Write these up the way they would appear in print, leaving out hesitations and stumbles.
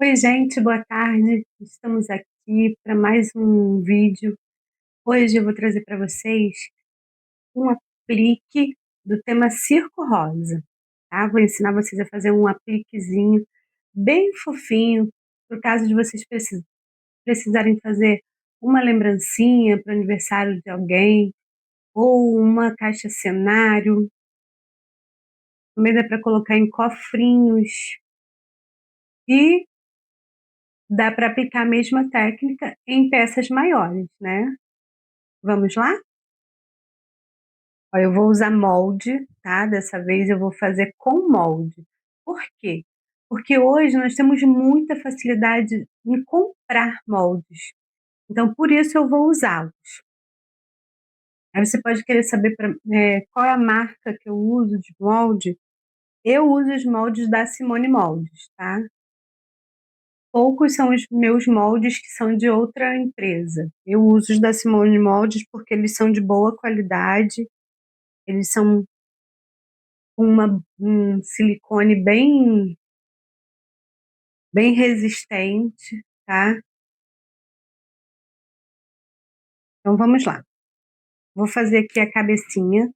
Oi, gente, boa tarde. Estamos aqui para mais um vídeo. Hoje eu vou trazer para vocês um aplique do tema Circo Rosa, tá? Vou ensinar vocês a fazer um apliquezinho bem fofinho, por caso de vocês precisarem fazer uma lembrancinha para o aniversário de alguém, ou uma caixa cenário. Também dá para colocar em cofrinhos e dá para aplicar a mesma técnica em peças maiores, né? Vamos lá? Ó, eu vou usar molde, tá? Dessa vez eu vou fazer com molde. Por quê? Porque hoje nós temos muita facilidade em comprar moldes. Então, por isso eu vou usá-los. Aí você pode querer saber qual é a marca que eu uso de molde. Eu uso os moldes da Simone Moldes, tá? Poucos são os meus moldes que são de outra empresa. Eu uso os da Simone Moldes porque eles são de boa qualidade, eles são um silicone bem resistente, tá? Então vamos lá. Vou fazer aqui a cabecinha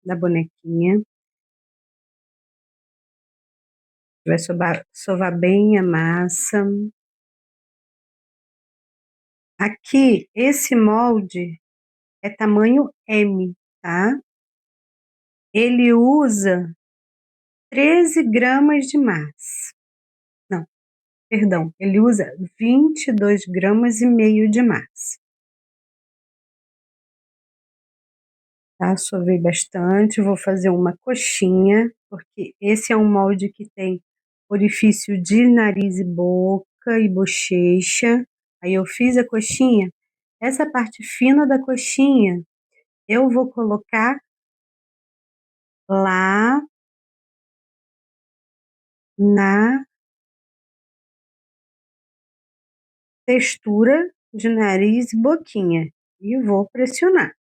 da bonequinha. Vai sovar bem a massa. Aqui, esse molde é tamanho M, tá? Ele usa 13 gramas de massa. Não, perdão, ele usa 22 gramas e meio de massa. Tá? Sovei bastante, vou fazer uma coxinha, porque esse é um molde que tem orifício de nariz e boca e bochecha. Aí eu fiz a coxinha, essa parte fina da coxinha eu vou colocar lá na textura de nariz e boquinha e vou pressionar.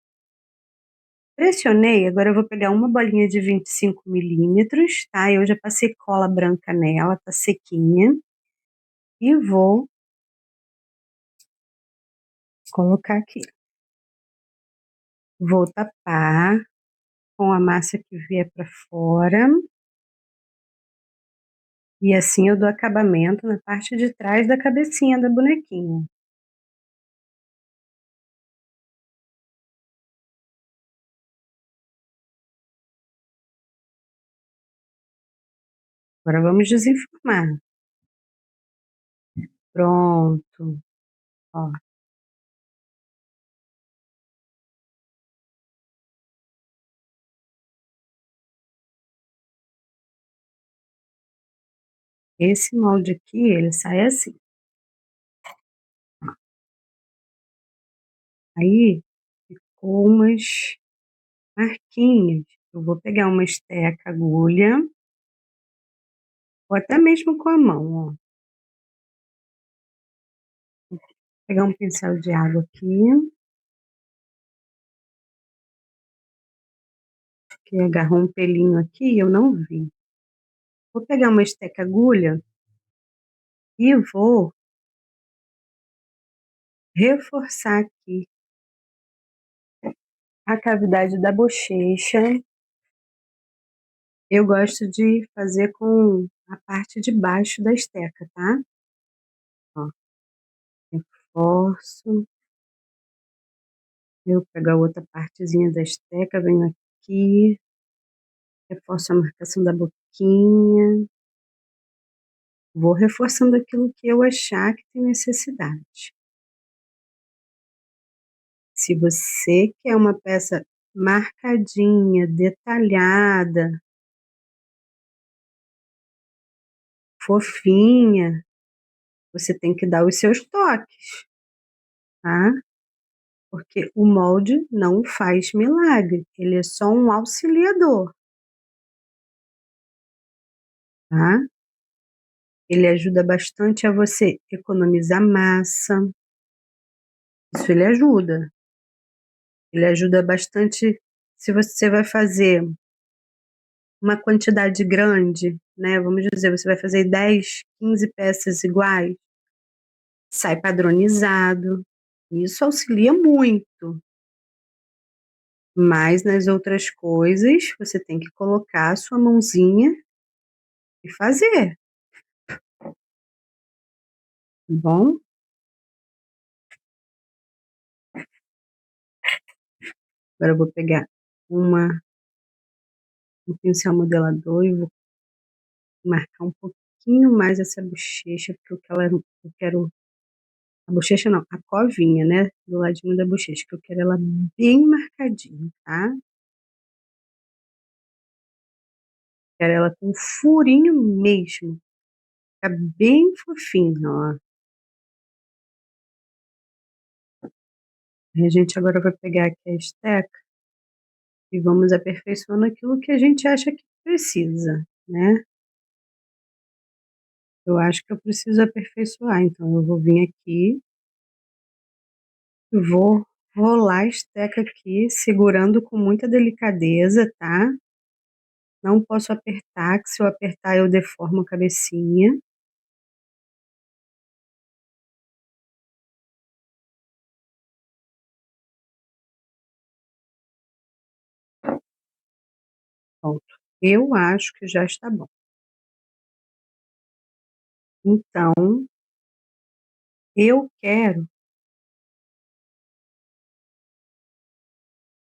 Pressionei, agora eu vou pegar uma bolinha de 25 milímetros, tá? Eu já passei cola branca nela, tá sequinha. E vou colocar aqui. Vou tapar com a massa que vier para fora. E assim eu dou acabamento na parte de trás da cabecinha da bonequinha. Agora vamos desenformar. Pronto. Ó. Esse molde aqui, ele sai assim. Aí, ficou umas marquinhas. Eu vou pegar uma esteca, agulha, ou até mesmo com a mão, ó. Vou pegar um pincel de água aqui, que agarrou um pelinho aqui e eu não vi. Vou pegar uma esteca agulha e vou reforçar aqui a cavidade da bochecha. Eu gosto de fazer com a parte de baixo da esteca, tá? Ó, reforço. Eu pego a outra partezinha da esteca, venho aqui, reforço a marcação da boquinha. Vou reforçando aquilo que eu achar que tem necessidade. Se você quer uma peça marcadinha, detalhada, fofinha, você tem que dar os seus toques, tá? Porque o molde não faz milagre, ele é só um auxiliador, tá? Ele ajuda bastante a você economizar massa, isso ele ajuda. Ele ajuda bastante se você vai fazer uma quantidade grande, né? Vamos dizer, você vai fazer 10, 15 peças iguais, sai padronizado. Isso auxilia muito. Mas nas outras coisas, você tem que colocar a sua mãozinha e fazer, tá bom? Agora eu vou pegar um pincel modelador e vou marcar um pouquinho mais essa bochecha, porque eu quero, a bochecha não, a covinha, né, do ladinho da bochecha, que eu quero ela bem marcadinha, tá? Quero ela com furinho mesmo, ficar bem fofinha, ó. E a gente agora vai pegar aqui a esteca e vamos aperfeiçoando aquilo que a gente acha que precisa, né? Eu acho que eu preciso aperfeiçoar, então eu vou vir aqui e vou rolar a esteca aqui, segurando com muita delicadeza, tá? Não posso apertar, que se eu apertar eu deformo a cabecinha. Pronto. Eu acho que já está bom. Então, eu quero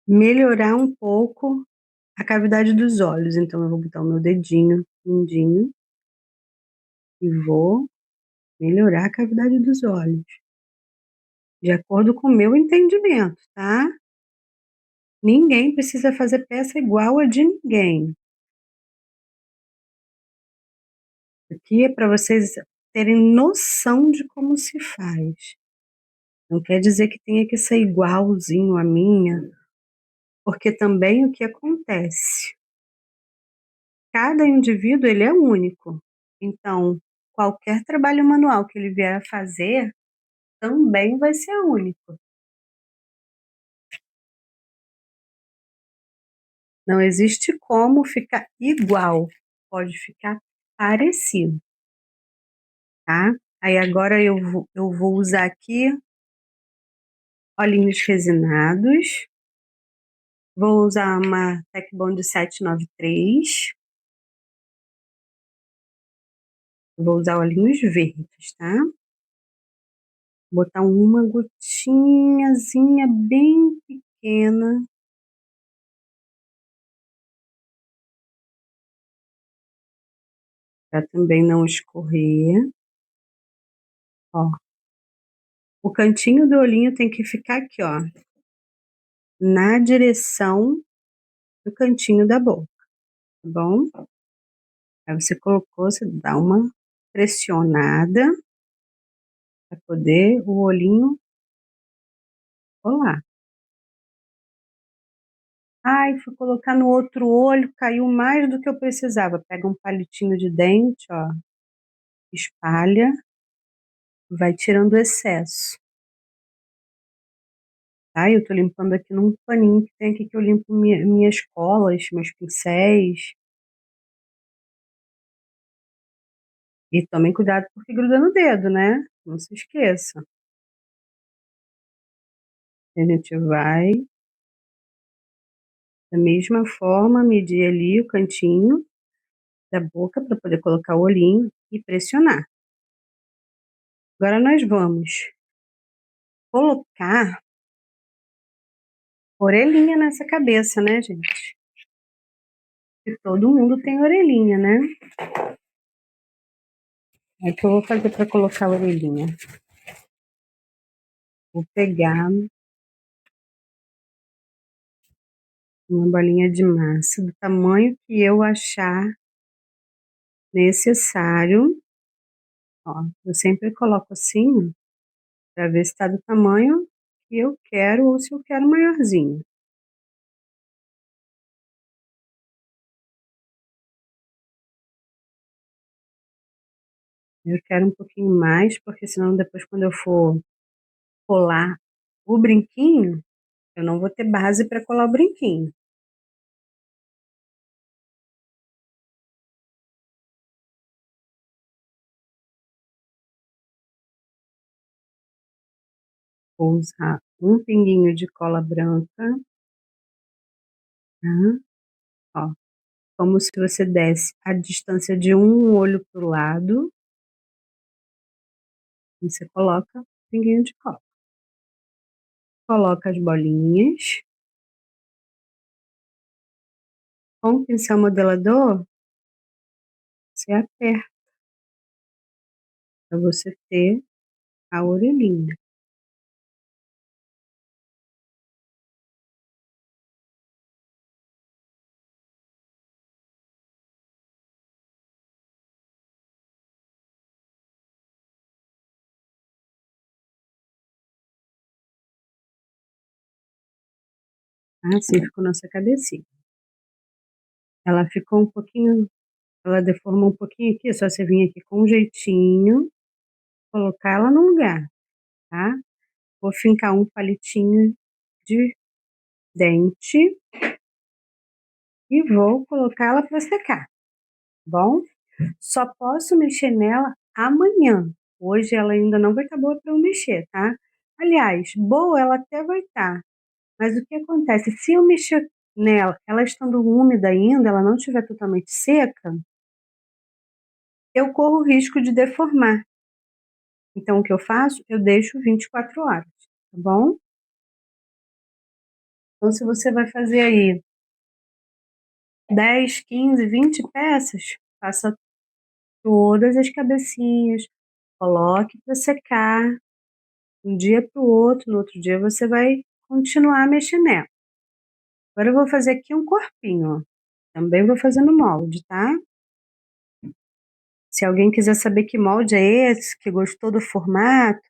melhorar um pouco a cavidade dos olhos. Então, eu vou botar o meu dedinho mindinho e vou melhorar a cavidade dos olhos, de acordo com o meu entendimento, tá? Ninguém precisa fazer peça igual a de ninguém. Aqui é para vocês terem noção de como se faz. Não quer dizer que tenha que ser igualzinho a minha, porque também o que acontece? Cada indivíduo ele é único. Então, qualquer trabalho manual que ele vier a fazer também vai ser único. Não existe como ficar igual, pode ficar parecido, tá? Aí agora eu vou usar aqui olhinhos resinados. Vou usar uma Tech Bond 793. Vou usar olhinhos verdes, tá? Botar uma gotinhazinha bem pequena para também não escorrer. Ó, o cantinho do olhinho tem que ficar aqui, ó, na direção do cantinho da boca, tá bom? Aí você colocou, você dá uma pressionada para poder o olhinho colar. Ai, fui colocar no outro olho, caiu mais do que eu precisava. Pega um palitinho de dente, ó, espalha, vai tirando o excesso. Tá? Eu tô limpando aqui num paninho que tem aqui que eu limpo minhas colas, meus pincéis. E tomem cuidado porque gruda no dedo, né? Não se esqueça. A gente vai, da mesma forma, medir ali o cantinho da boca para poder colocar o olhinho e pressionar. Agora nós vamos colocar orelhinha nessa cabeça, né, gente? Que todo mundo tem orelhinha, né? É o que eu vou fazer para colocar a orelhinha. Vou pegar uma bolinha de massa do tamanho que eu achar necessário. Ó, eu sempre coloco assim para ver se está do tamanho que eu quero ou se eu quero maiorzinho. Eu quero um pouquinho mais, porque senão depois quando eu for colar o brinquinho, eu não vou ter base para colar o brinquinho. Vou usar um pinguinho de cola branca, tá? Ó, como se você desse a distância de um olho para o lado, e você coloca o pinguinho de cola. Coloca as bolinhas. Com o pincel modelador, você aperta para você ter a orelhinha. Assim ficou nossa cabecinha. Ela ficou um pouquinho, ela deformou um pouquinho aqui, é só você vir aqui com um jeitinho, colocar ela no lugar, tá? Vou fincar um palitinho de dente e vou colocar ela para secar, tá bom? Só posso mexer nela amanhã. Hoje ela ainda não vai estar boa para eu mexer, tá? Aliás, boa ela até vai estar, mas o que acontece? Se eu mexer nela, ela estando úmida ainda, ela não estiver totalmente seca, eu corro o risco de deformar. Então, o que eu faço? Eu deixo 24 horas, tá bom? Então, se você vai fazer aí 10, 15, 20 peças, faça todas as cabecinhas, coloque para secar, um dia para o outro, no outro dia você vai continuar mexendo nela. Agora eu vou fazer aqui um corpinho, ó. Também vou fazer no molde, tá? Se alguém quiser saber que molde é esse, que gostou do formato,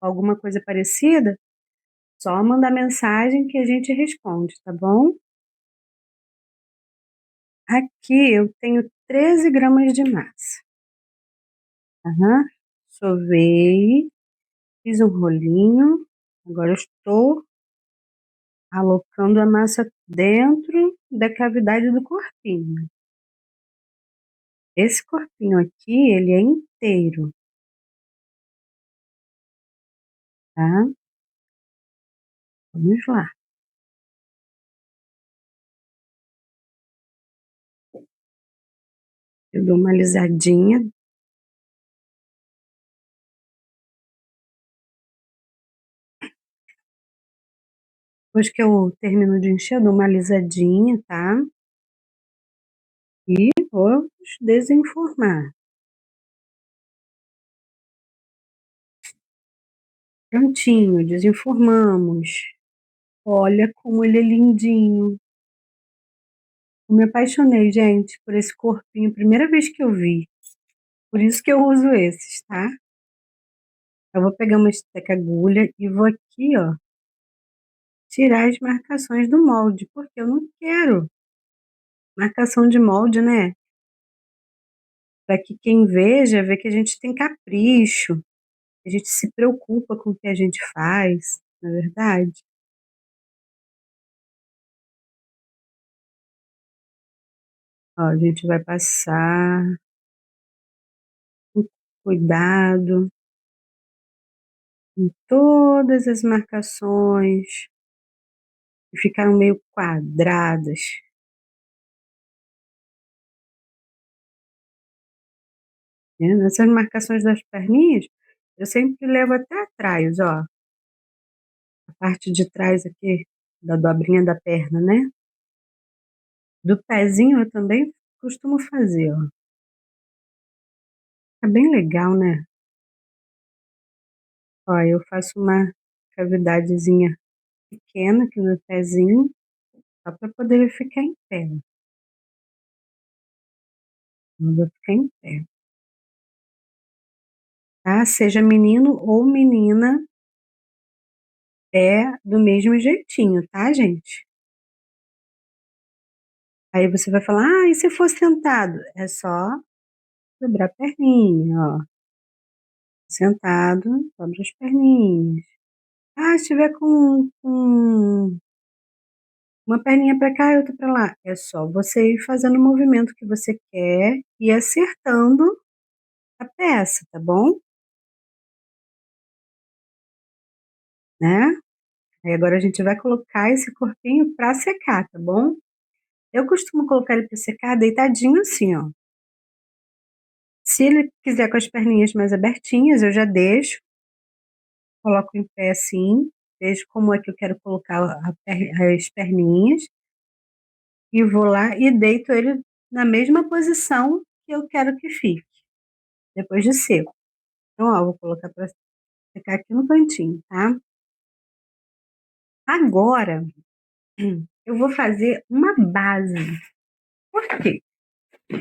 alguma coisa parecida, só mandar mensagem que a gente responde, tá bom? Aqui eu tenho 13 gramas de massa. Aham. Sovei, fiz um rolinho, agora eu estou alocando a massa dentro da cavidade do corpinho. Esse corpinho aqui, ele é inteiro, tá? Vamos lá. Eu dou uma alisadinha. Depois que eu termino de encher, eu dou uma alisadinha, tá? E vou desenformar. Prontinho, desenformamos. Olha como ele é lindinho. Eu me apaixonei, gente, por esse corpinho, primeira vez que eu vi. Por isso que eu uso esses, tá? Eu vou pegar uma esteca agulha e vou aqui, ó, tirar as marcações do molde, porque eu não quero marcação de molde, né? Para que quem veja, vê que a gente tem capricho, a gente se preocupa com o que a gente faz, não é verdade? Ó, a gente vai passar com cuidado em todas as marcações que ficaram meio quadradas. Né? Nessas marcações das perninhas, eu sempre levo até atrás, ó, a parte de trás aqui da dobrinha da perna, né? Do pezinho eu também costumo fazer, ó. É bem legal, né? Ó, eu faço uma cavidadezinha pequena aqui no pezinho, só para poder ele ficar em pé. Não vai ficar em pé, tá? Seja menino ou menina, é do mesmo jeitinho, tá, gente? Aí você vai falar, ah, e se for sentado? É só dobrar a perninha, ó. Sentado, dobra as perninhas. Ah, se tiver com uma perninha para cá e outra para lá, é só você ir fazendo o movimento que você quer e acertando a peça, tá bom? né? Aí agora a gente vai colocar esse corpinho para secar, tá bom? Eu costumo colocar ele para secar deitadinho assim, ó. Se ele quiser com as perninhas mais abertinhas, eu já deixo, coloco em pé assim, vejo como é que eu quero colocar as perninhas e vou lá e deito ele na mesma posição que eu quero que fique, depois de seco. Então, ó, vou colocar para secar aqui no cantinho, tá? Agora, eu vou fazer uma base. Por quê?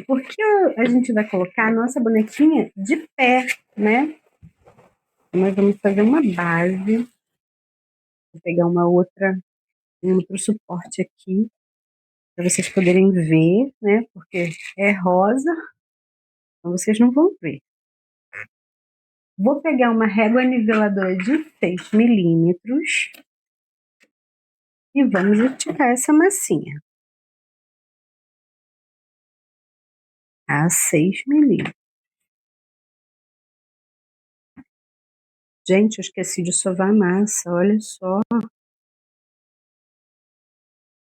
Porque a gente vai colocar a nossa bonequinha de pé, né? Nós vamos fazer uma base. Vou pegar um outro suporte aqui, para vocês poderem ver, né? Porque é rosa, então vocês não vão ver. Vou pegar uma régua niveladora de 6 milímetros e vamos esticar essa massinha a 6 milímetros. Gente, eu esqueci de sovar a massa, olha só.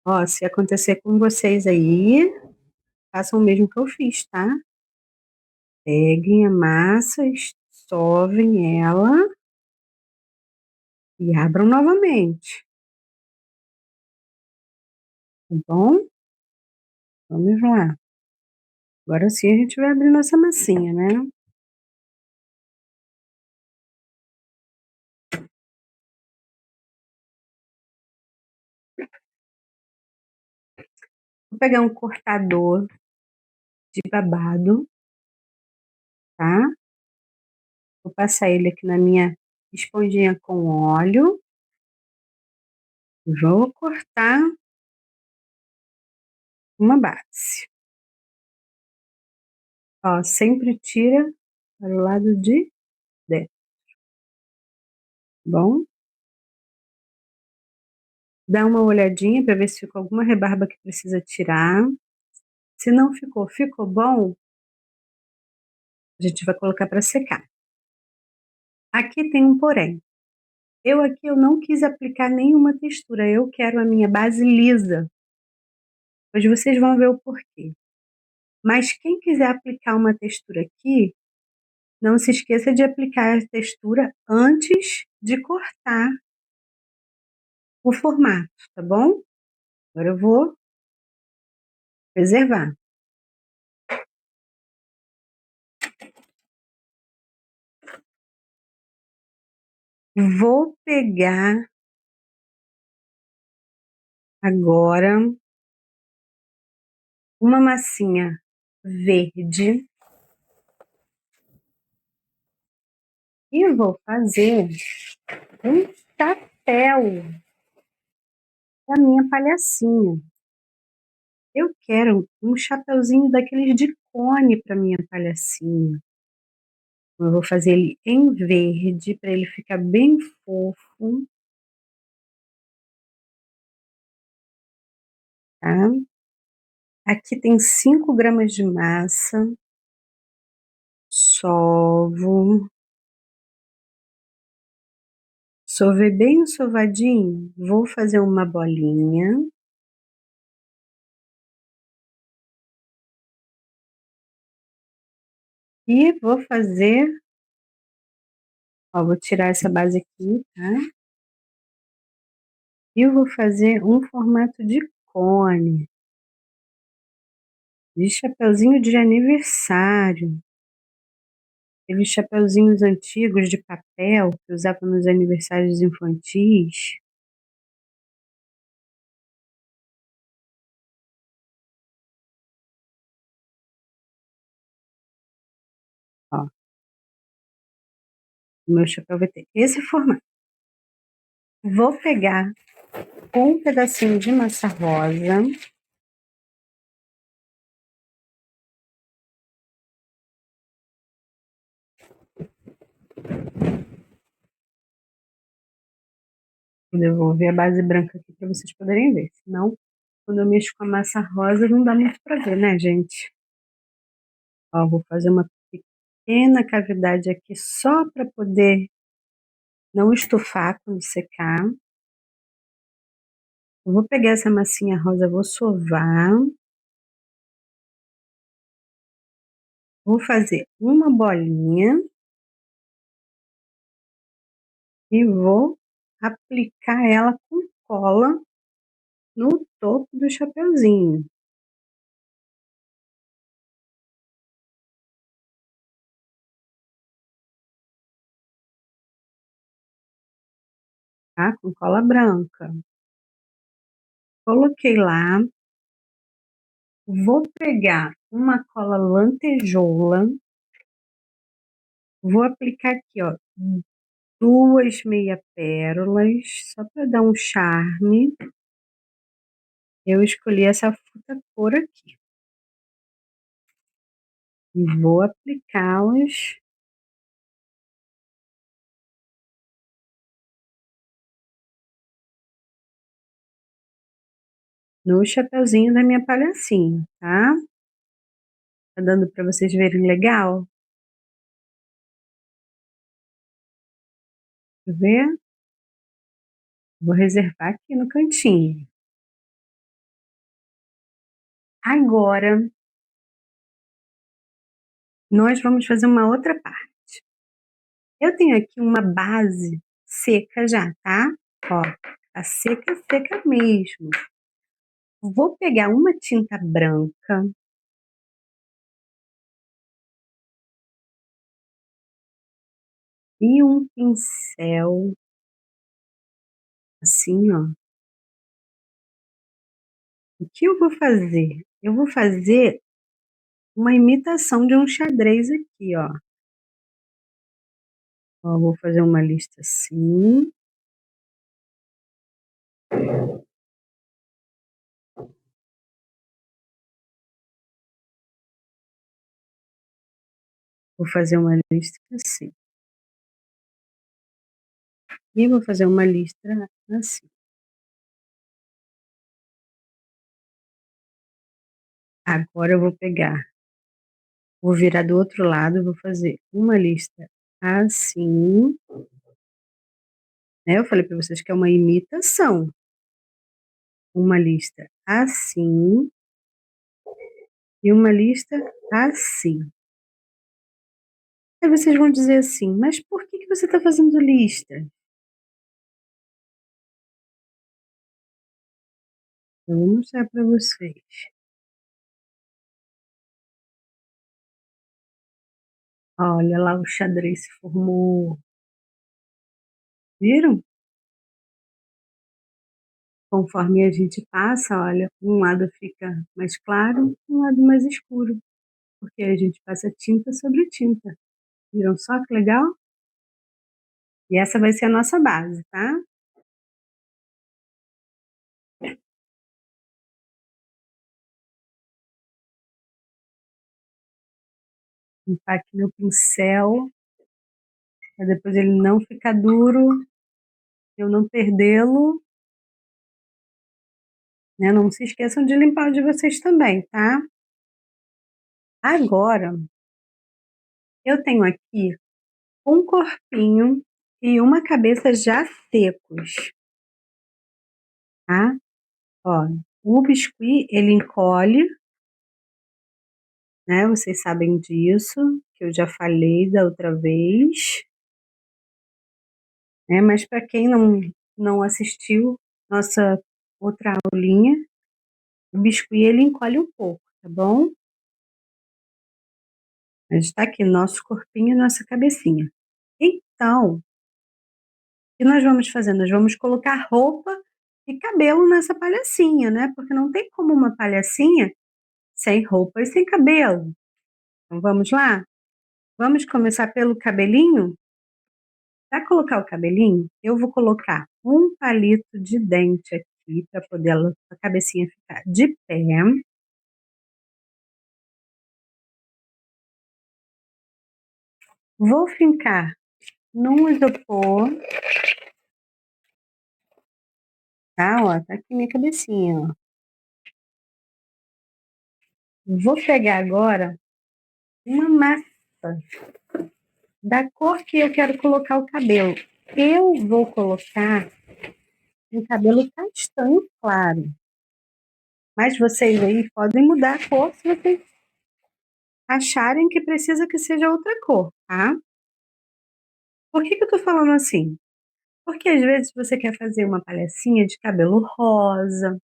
Ó, se acontecer com vocês aí, façam o mesmo que eu fiz, tá? Peguem a massa, sovem ela e abram novamente, tá bom? Vamos lá. Agora sim a gente vai abrir nossa massinha, né? Vou pegar um cortador de babado, tá? Vou passar ele aqui na minha esponjinha com óleo. Vou cortar uma base. Ó, sempre tira para o lado de dentro, bom? Dá uma olhadinha para ver se ficou alguma rebarba que precisa tirar. Se não ficou, ficou bom, a gente vai colocar para secar. Aqui tem um porém. Eu não quis aplicar nenhuma textura, eu quero a minha base lisa. Hoje vocês vão ver o porquê. Mas quem quiser aplicar uma textura aqui, não se esqueça de aplicar a textura antes de cortar o formato, tá bom? Agora eu vou preservar. Vou pegar agora uma massinha verde e vou fazer um chapéu da minha palhacinha. Eu quero um chapeuzinho daqueles de cone para minha palhacinha. Eu vou fazer ele em verde para ele ficar bem fofo, tá? Aqui tem 5 gramas de massa, sovo, sovei bem sovadinho, vou fazer uma bolinha. E vou fazer, ó, vou tirar essa base aqui, tá? E eu vou fazer um formato de cone, de chapeuzinho de aniversário. Aqueles chapeuzinhos antigos de papel que usava nos aniversários infantis. Ó, o meu chapéu vai ter esse formato. Vou pegar um pedacinho de massa rosa. Vou devolver a base branca aqui para vocês poderem ver. Senão, quando eu mexo com a massa rosa, não dá muito para ver, né, gente? Ó, vou fazer uma pequena cavidade aqui só para poder não estufar quando secar. Eu vou pegar essa massinha rosa, vou sovar. Vou fazer uma bolinha e vou aplicar ela com cola no topo do chapeuzinho, tá? Com cola branca. Coloquei lá. Vou pegar uma cola lantejoula. Vou aplicar aqui, ó, 2 meia pérolas, só para dar um charme. Eu escolhi essa fruta cor aqui. E vou aplicá-las no chapeuzinho da minha palhacinha, tá? Tá dando para vocês verem legal? Quer ver? Vou reservar aqui no cantinho. Agora, nós vamos fazer uma outra parte. Eu tenho aqui uma base seca já, tá? Ó, tá seca, seca mesmo. Vou pegar uma tinta branca. E um pincel, assim, ó. O que eu vou fazer? Eu vou fazer uma imitação de um xadrez aqui, ó. Ó, vou fazer uma lista assim. Vou fazer uma lista assim. E vou fazer uma lista assim. Agora eu vou pegar, vou virar do outro lado, vou fazer uma lista assim, né? Eu falei para vocês que é uma imitação. Uma lista assim e uma lista assim. Aí vocês vão dizer assim, mas por que você está fazendo lista? Eu vou mostrar para vocês. Olha lá, o xadrez se formou. Viram? Conforme a gente passa, olha, um lado fica mais claro, um lado mais escuro, porque a gente passa tinta sobre tinta. Viram só que legal? E essa vai ser a nossa base, tá? Limpar aqui meu pincel, para depois ele não ficar duro, eu não perdê-lo. Né? Não se esqueçam de limpar o de vocês também, tá? Agora, eu tenho aqui um corpinho e uma cabeça já secos, tá? Ó, o biscuit, ele encolhe, né? Vocês sabem disso, que eu já falei da outra vez, né? Mas para quem não assistiu nossa outra aulinha, o biscuit, ele encolhe um pouco, tá bom? Mas está aqui nosso corpinho e nossa cabecinha. Então, o que nós vamos fazer? Nós vamos colocar roupa e cabelo nessa palhacinha, né? Porque não tem como uma palhacinha sem roupa e sem cabelo. Então vamos lá? Vamos começar pelo cabelinho? Para colocar o cabelinho, eu vou colocar um palito de dente aqui para poder a cabecinha ficar de pé. Vou fincar num isopor, tá? Ó, tá aqui minha cabecinha, ó. Vou pegar agora uma massa da cor que eu quero colocar o cabelo. Eu vou colocar um cabelo castanho claro, mas vocês aí podem mudar a cor se vocês acharem que precisa que seja outra cor, tá? Por que eu tô falando assim? Porque às vezes você quer fazer uma palhacinha de cabelo rosa,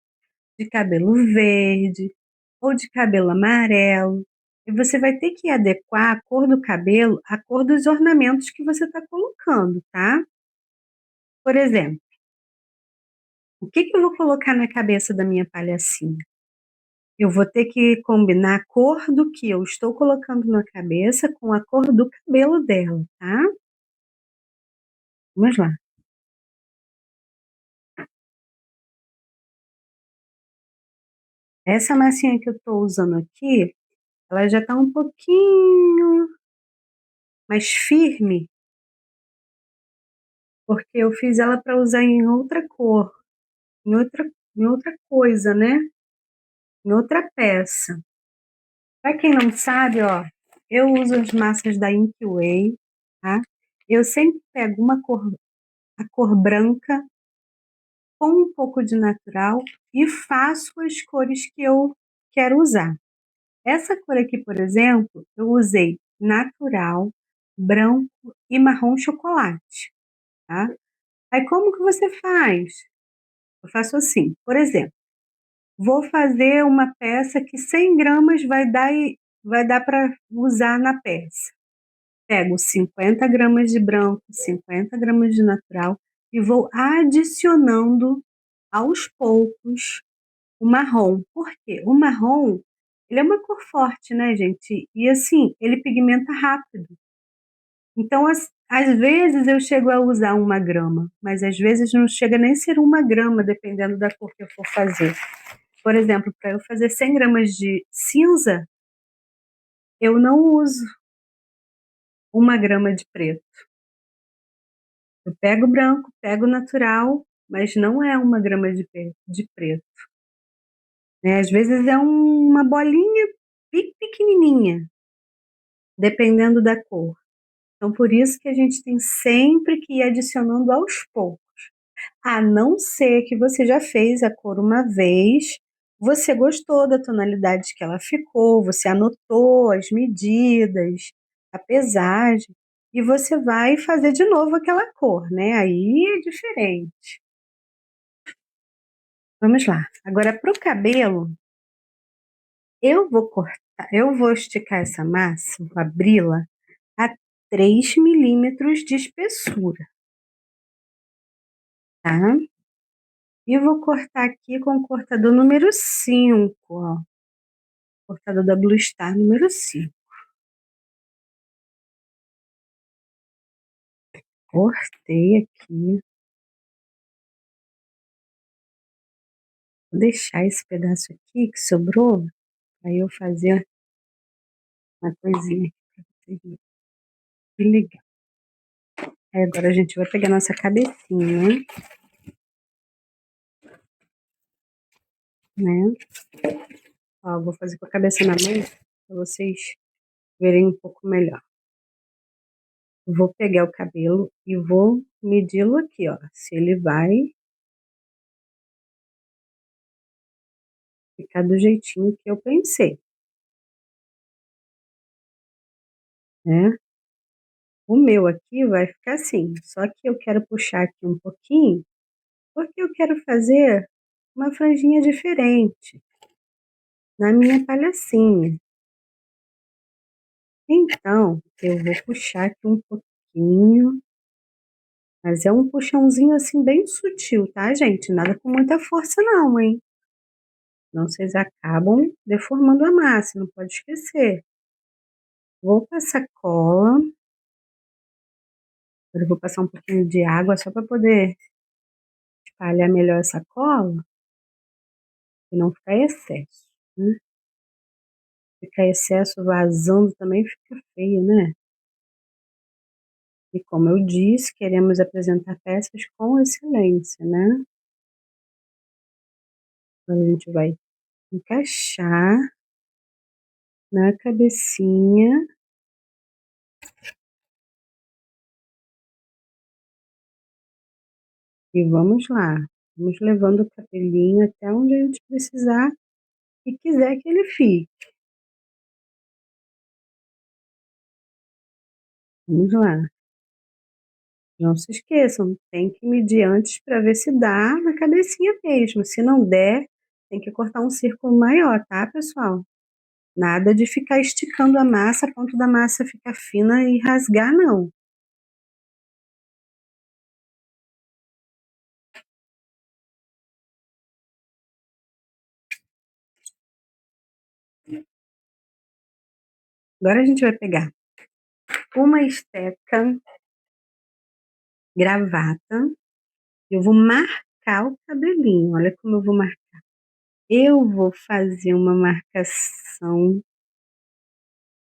de cabelo verde ou de cabelo amarelo. E você vai ter que adequar a cor do cabelo à cor dos ornamentos que você está colocando, tá? Por exemplo, o que eu vou colocar na cabeça da minha palhacinha? Eu vou ter que combinar a cor do que eu estou colocando na cabeça com a cor do cabelo dela, tá? Vamos lá. Essa massinha que eu estou usando aqui, ela já está um pouquinho mais firme, porque eu fiz ela para usar em outra cor, em outra, em outra coisa, né? Em outra peça. Para quem não sabe, ó, eu uso as massas da Inkway, tá? Eu sempre pego a cor branca com um pouco de natural e faço as cores que eu quero usar. Essa cor aqui, por exemplo, eu usei natural, branco e marrom chocolate, tá? Aí como que você faz? Eu faço assim, por exemplo, vou fazer uma peça que 100 gramas vai dar para usar na peça. Pego 50 gramas de branco, 50 gramas de natural e vou adicionando aos poucos o marrom. Por quê? O marrom, ele é uma cor forte, né, gente? E assim, ele pigmenta rápido. Então, às vezes eu chego a usar 1 grama, mas às vezes não chega nem a ser 1 grama, dependendo da cor que eu for fazer. Por exemplo, para eu fazer 100 gramas de cinza, eu não uso 1 grama de preto. Eu pego branco, pego natural, mas não é 1 grama de preto. Né? Às vezes é uma bolinha bem pequenininha, dependendo da cor. Então, por isso que a gente tem sempre que ir adicionando aos poucos. A não ser que você já fez a cor uma vez, você gostou da tonalidade que ela ficou, você anotou as medidas, a pesagem, e você vai fazer de novo aquela cor, né? Aí é diferente. Vamos lá. Agora, para o cabelo, eu vou esticar essa massa, vou abri-la a 3 milímetros de espessura, tá? E vou cortar aqui com o cortador número 5, ó. Cortador da Blue Star número 5. Cortei aqui. Vou deixar esse pedaço aqui que sobrou, para eu fazer uma coisinha aqui para vocês verem. Que legal. Aí agora a gente vai pegar nossa cabecinha, né? Ó, vou fazer com a cabeça na mão para vocês verem um pouco melhor. Vou pegar o cabelo e vou medi-lo aqui, ó. Se ele vai ficar do jeitinho que eu pensei, né? O meu aqui vai ficar assim, só que eu quero puxar aqui um pouquinho, porque eu quero fazer uma franjinha diferente na minha palhacinha. Então, eu vou puxar aqui um pouquinho, mas é um puxãozinho assim bem sutil, tá, gente? Nada com muita força não, hein? Não, vocês acabam deformando a massa, não pode esquecer. Vou passar cola, agora eu vou passar um pouquinho de água só para poder espalhar melhor essa cola e não ficar excesso, né? Ficar excesso vazando também fica feio, né? E como eu disse, queremos apresentar peças com excelência, né? Então a gente vai encaixar na cabecinha. E vamos lá, vamos levando o cabelinho até onde a gente precisar e quiser que ele fique. Vamos lá. Não se esqueçam, tem que medir antes para ver se dá na cabecinha mesmo. Se não der, tem que cortar um círculo maior, tá, pessoal? Nada de ficar esticando a massa a ponto da massa ficar fina e rasgar, não. Agora a gente vai pegar uma esteca, gravata. Eu vou marcar o cabelinho. Olha como eu vou marcar. Eu vou fazer uma marcação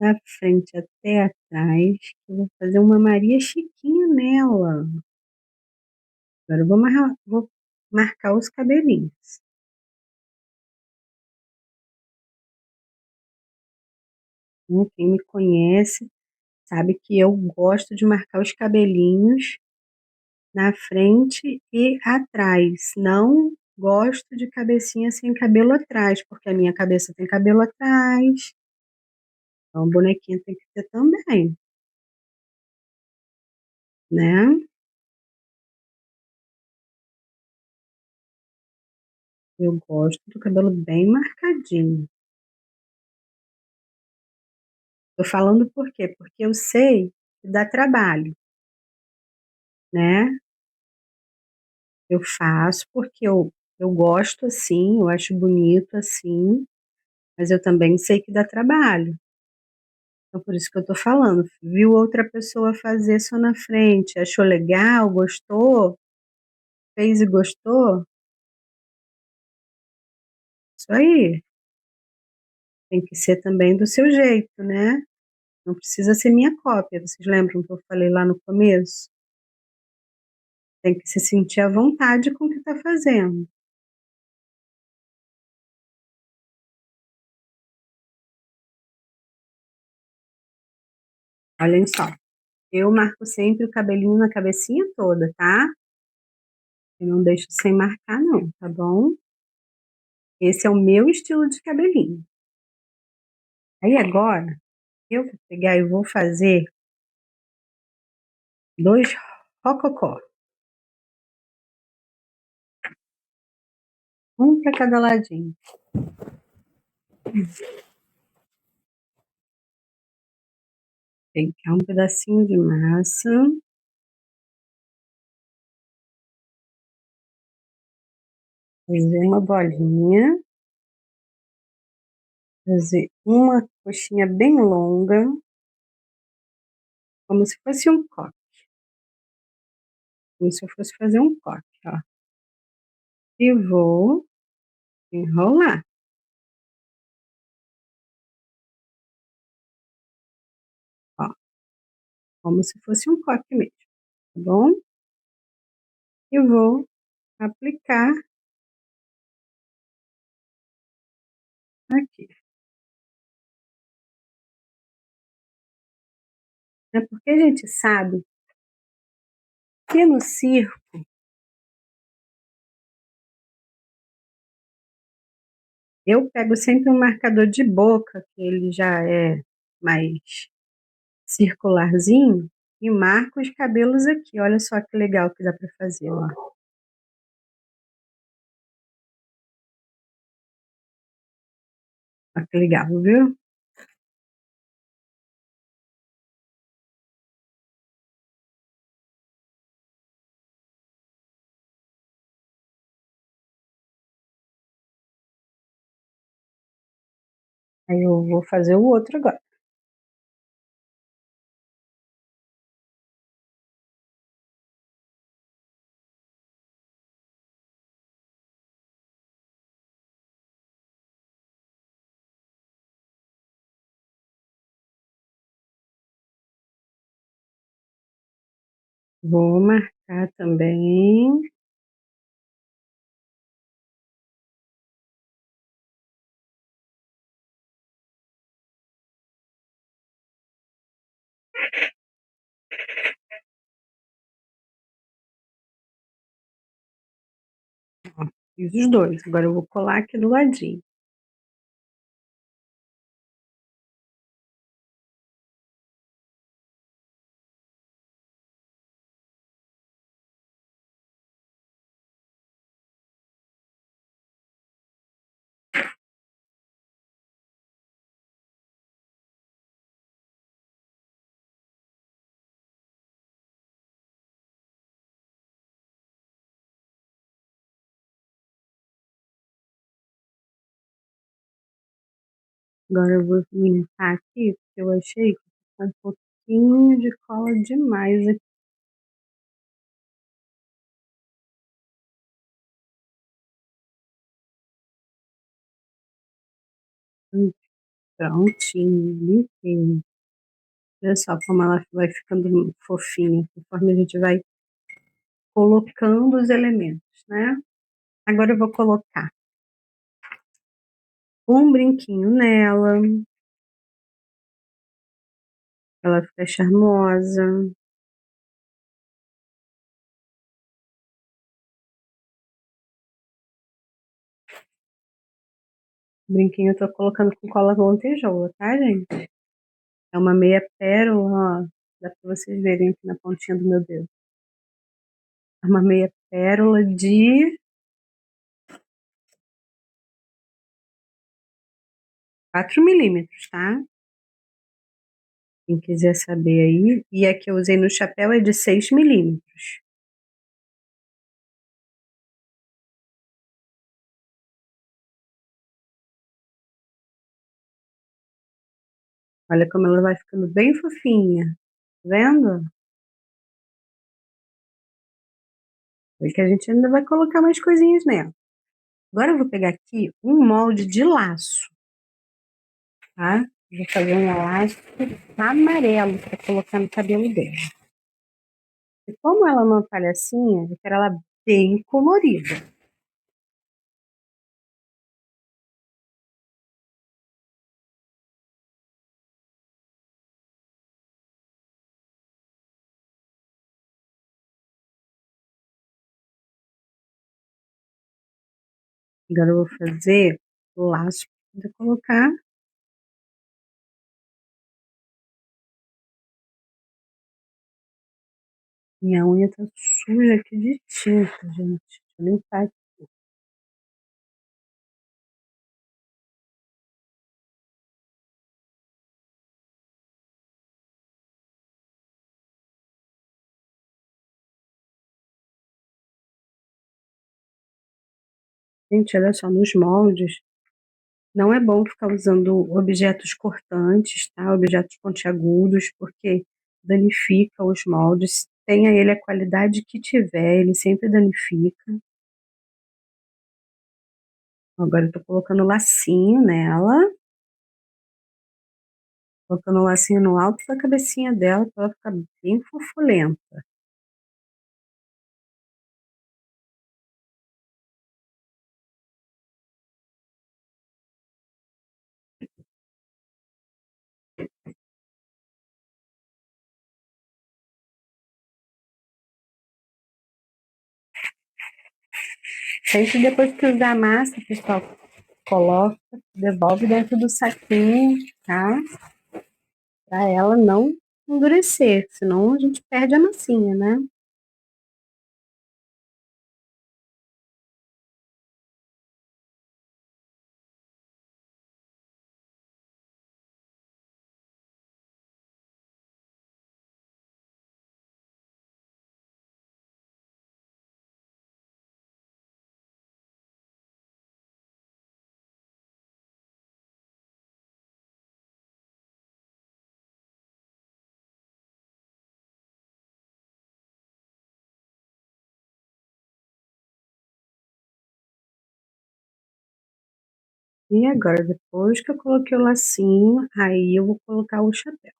da frente até atrás. Eu vou fazer uma Maria Chiquinha nela. Agora eu vou marcar os cabelinhos. Né? Quem me conhece sabe que eu gosto de marcar os cabelinhos na frente e atrás. Não gosto de cabecinha sem cabelo atrás, porque a minha cabeça tem cabelo atrás. Então, o bonequinho tem que ter também, né? Eu gosto do cabelo bem marcadinho. Tô falando por quê? Porque eu sei que dá trabalho, né? Eu faço porque eu gosto assim, eu acho bonito assim, mas eu também sei que dá trabalho. Então, por isso que eu tô falando. Viu outra pessoa fazer só na frente, achou legal, gostou, fez e gostou? Isso aí. Tem que ser também do seu jeito, né? Não precisa ser minha cópia. Vocês lembram que eu falei lá no começo? Tem que se sentir à vontade com o que está fazendo. Olhem só. Eu marco sempre o cabelinho na cabecinha toda, tá? Eu não deixo sem marcar, não, tá bom? Esse é o meu estilo de cabelinho. Aí agora, eu vou pegar e vou fazer dois rococó. Um para cada ladinho. Pegar um pedacinho de massa. Fazer uma bolinha. Fazer uma coxinha bem longa. Como se fosse um coque. Como se eu fosse fazer um coque, ó. E vou enrolar, ó. Como se fosse um coque mesmo, tá bom? E vou aplicar aqui. É porque a gente sabe que no circo eu pego sempre um marcador de boca, que ele já é mais circularzinho, e marco os cabelos aqui. Olha só que legal que dá para fazer, ó. Olha que legal, viu? Aí eu vou fazer o outro agora. Vou marcar também. Fiz os dois. Agora eu vou colar aqui do ladinho. Agora eu vou limpar aqui, porque eu achei que ficou um pouquinho de cola demais aqui. Prontinho, limpei. Olha só como ela vai ficando fofinha, conforme a gente vai colocando os elementos, né? Agora eu vou colocar um brinquinho nela, pra ela ficar charmosa. O brinquinho eu tô colocando com cola lantejoula, tá, gente? É uma meia pérola, ó. Dá pra vocês verem aqui na pontinha do meu dedo. É uma meia pérola de 4 milímetros, tá? Quem quiser saber aí. E a que eu usei no chapéu é de 6 milímetros. Olha como ela vai ficando bem fofinha. Tá vendo? É que a gente ainda vai colocar mais coisinhas nela. Agora eu vou pegar aqui um molde de laço, tá? Vou fazer um laço amarelo para colocar no cabelo dela. E como ela é uma palhacinha, eu quero ela bem colorida. Agora eu vou fazer o laço para colocar. Minha unha tá suja aqui de tinta, gente. Deixa eu limpar aqui. Gente, olha só, nos moldes, não é bom ficar usando objetos cortantes, tá? Objetos pontiagudos, porque danifica os moldes. Tenha ele a qualidade que tiver, ele sempre danifica. Agora eu tô colocando lacinho nela, colocando o lacinho no alto da cabecinha dela para ela ficar bem fofulenta. Sempre depois que usar a massa, pessoal, coloca, devolve dentro do saquinho, tá? Para ela não endurecer, senão a gente perde a massinha, né? E agora, depois que eu coloquei o lacinho, aí eu vou colocar o chapéu,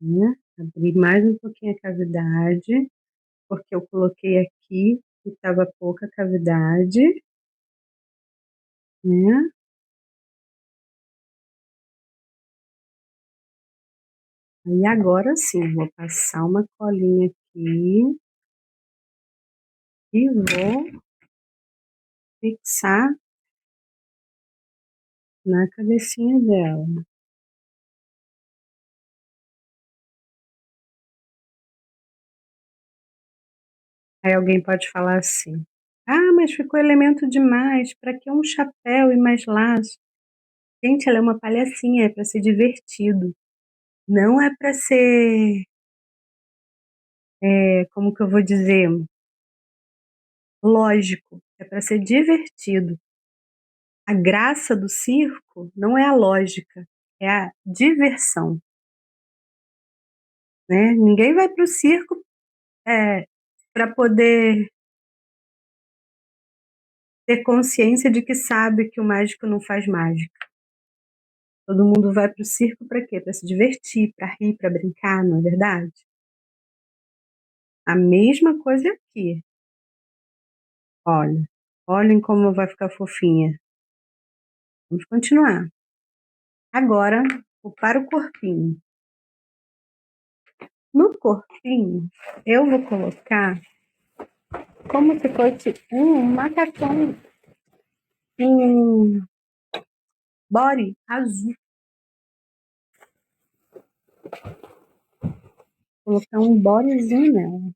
né? Abrir mais um pouquinho a cavidade, porque eu coloquei aqui e estava pouca cavidade, né? Aí agora sim, vou passar uma colinha aqui aqui e vou fixar na cabecinha dela. Aí alguém pode falar assim: ah, mas ficou elemento demais, para que um chapéu e mais laço? Gente, ela é uma palhacinha, é para ser divertido. Não é para ser, como que eu vou dizer, lógico. É para ser divertido. A graça do circo não é a lógica, é a diversão, né? Ninguém vai para o circo para poder ter consciência de que sabe que o mágico não faz mágica. Todo mundo vai para o circo para quê? Para se divertir, para rir, para brincar, não é verdade? A mesma coisa aqui. Olha, olhem como vai ficar fofinha. Vamos continuar. Agora, vou para o corpinho. No corpinho, eu vou colocar como se fosse um macacão, um body azul. Vou colocar um bodyzinho nela.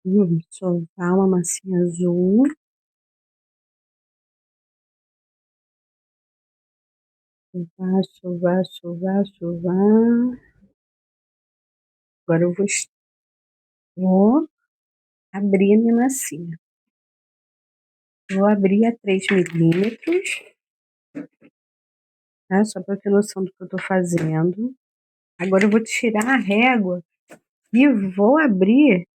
Vamos soltar uma massinha azul. Sovar, sovar, sovar, sovar. Agora eu vou abrir a minha massinha. Vou abrir a 3 milímetros, tá? Só para ter noção do que eu estou fazendo. Agora eu vou tirar a régua e vou abrir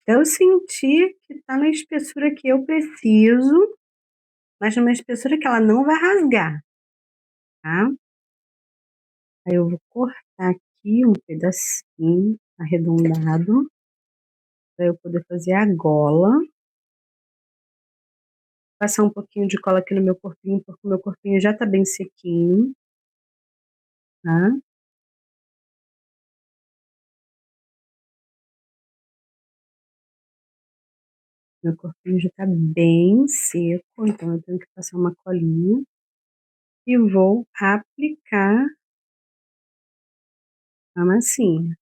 até eu sentir que está na espessura que eu preciso, mas numa espessura que ela não vai rasgar, tá? Aí eu vou cortar aqui um pedacinho arredondado para eu poder fazer a gola. Passar um pouquinho de cola aqui no meu corpinho, porque o meu corpinho já tá bem sequinho, tá? Meu corpinho já tá bem seco, então eu tenho que passar uma colinha e vou aplicar a massinha.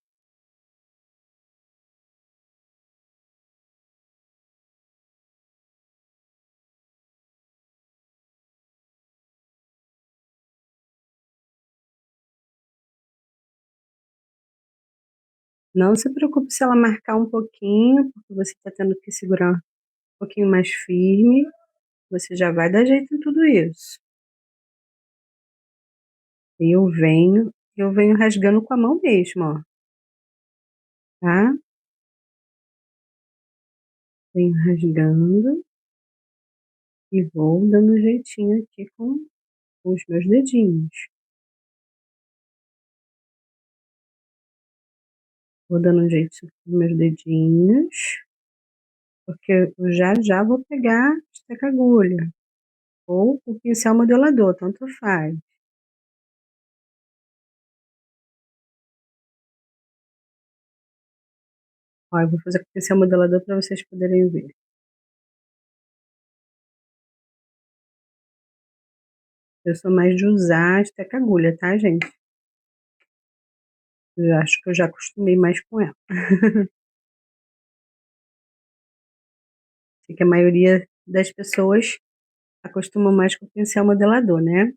Não se preocupe se ela marcar um pouquinho, porque você está tendo que segurar um pouquinho mais firme. Você já vai dar jeito em tudo isso. E eu venho rasgando com a mão mesmo, ó. Tá? Venho rasgando e vou dando um jeitinho aqui com os meus dedinhos. Vou dando um jeito com os meus dedinhos, porque eu já vou pegar esteca-agulha ou o pincel modelador, tanto faz. Ó, eu vou fazer com o pincel modelador para vocês poderem ver. Eu sou mais de usar esteca-agulha, tá, gente? Eu acho que eu já acostumei mais com ela. Sei que a maioria das pessoas acostuma mais com o pincel modelador, né?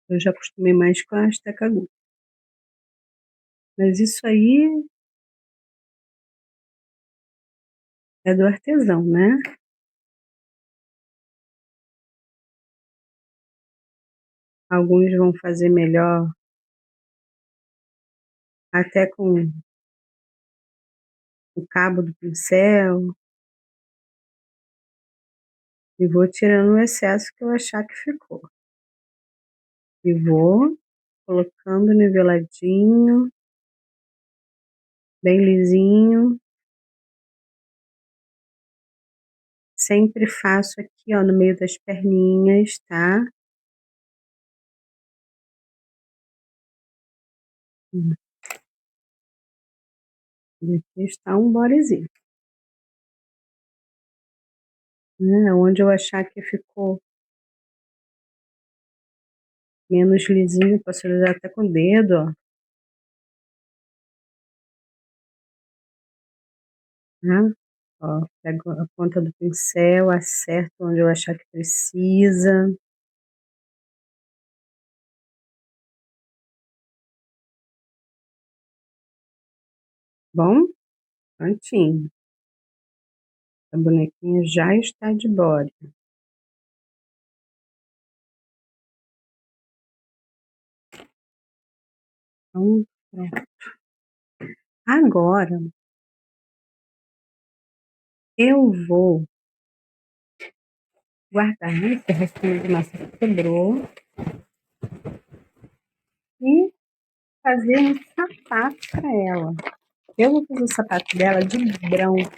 Eu já acostumei mais com a esteca-agulha. Mas isso aí é do artesão, né? Alguns vão fazer melhor até com o cabo do pincel. E vou tirando o excesso que eu achar que ficou. E vou colocando niveladinho, bem lisinho, sempre faço aqui, ó, no meio das perninhas, tá? Hum, e aqui está um bodyzinho, né? Onde eu achar que ficou menos lisinho, posso usar até com o dedo, ó, tá? Ó, pego a ponta do pincel, acerto onde eu achar que precisa. Bom, prontinho. A bonequinha já está de body. Então, pronto. Agora, eu vou guardar esse restinho de massa que sobrou e fazer um sapato para ela. Eu vou fazer o sapato dela de branco,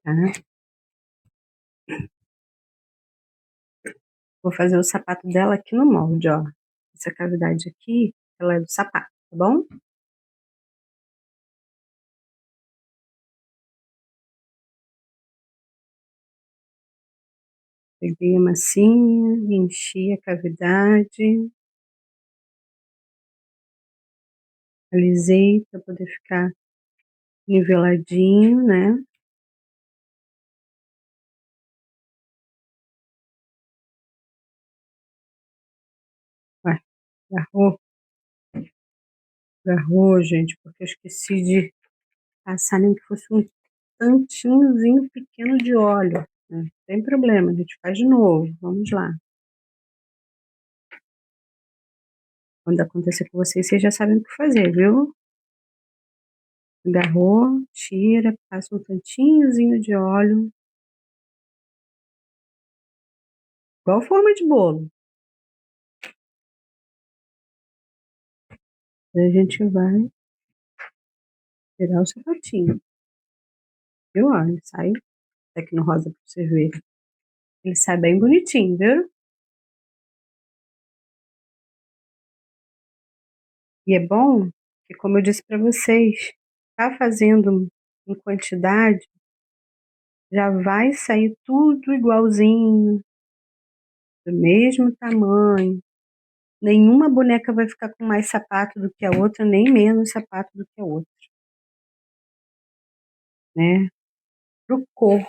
tá? Vou fazer o sapato dela aqui no molde, ó. Essa cavidade aqui, ela é do sapato, tá bom? Peguei a massinha, enchi a cavidade, alisei para poder ficar niveladinho, né? Ué, agarrou, agarrou, gente, porque eu esqueci de passar nem que fosse um tantinhozinho pequeno de óleo, né? Não tem problema, a gente faz de novo, vamos lá. Quando acontecer com vocês, vocês já sabem o que fazer, viu? Agarrou, tira, passa um tantinhozinho de óleo, igual forma de bolo. Aí a gente vai tirar o sapatinho, viu? Olha, ele sai aqui no rosa pra vocês verem. Ele sai bem bonitinho, viu? E é bom que, como eu disse para vocês, tá fazendo em quantidade, já vai sair tudo igualzinho, do mesmo tamanho. Nenhuma boneca vai ficar com mais sapato do que a outra, nem menos sapato do que a outra, né? Pro corpo,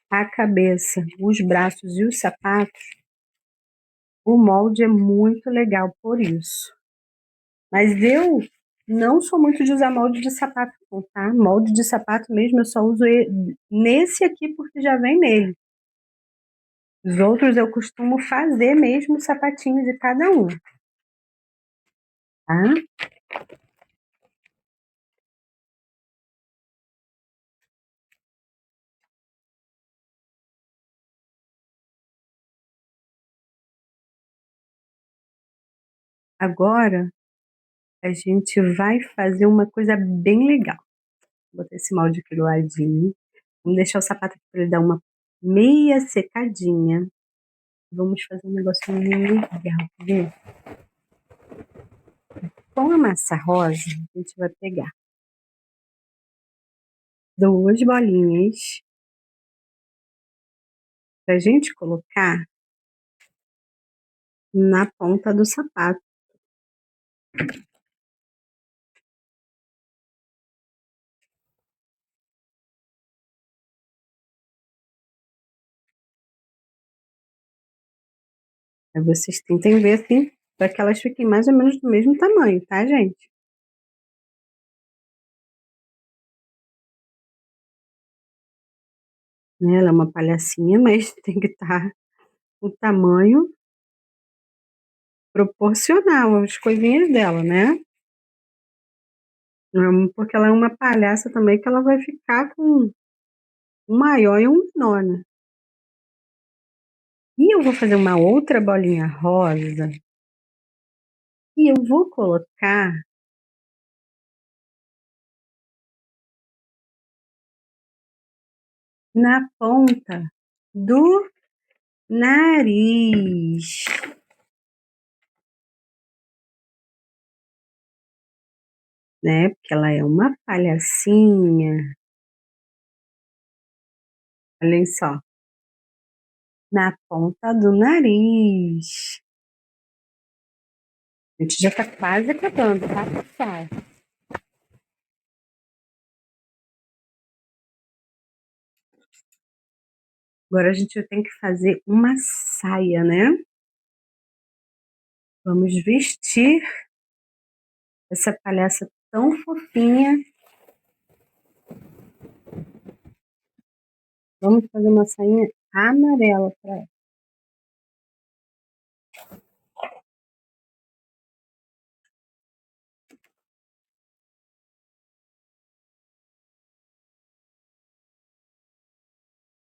a cabeça, os braços e os sapatos, o molde é muito legal por isso. Mas eu não sou muito de usar molde de sapato, não, tá? Molde de sapato mesmo eu só uso nesse aqui porque já vem nele. Os outros eu costumo fazer mesmo o sapatinho de cada um, tá? Agora a gente vai fazer uma coisa bem legal. Vou botar esse molde aqui do ladinho. Vamos deixar o sapato aqui para ele dar uma meia secadinha. Vamos fazer um negócio legal, viu? Com a massa rosa, a gente vai pegar duas bolinhas pra gente colocar na ponta do sapato. Aí vocês tentem ver assim, para que elas fiquem mais ou menos do mesmo tamanho, tá, gente? Né, ela é uma palhacinha, mas tem que estar o tamanho proporcional às coisinhas dela, né? Porque ela é uma palhaça também, que ela vai ficar com um maior e um menor, né? E eu vou fazer uma outra bolinha rosa E eu vou colocar na ponta do nariz, né? Porque ela é uma palhacinha. Olhem só, na ponta do nariz. A gente já tá quase acabando, tá, pessoal? Agora a gente tem que fazer uma saia, né? Vamos vestir essa palhaça tão fofinha. Vamos fazer uma sainha amarela para ela.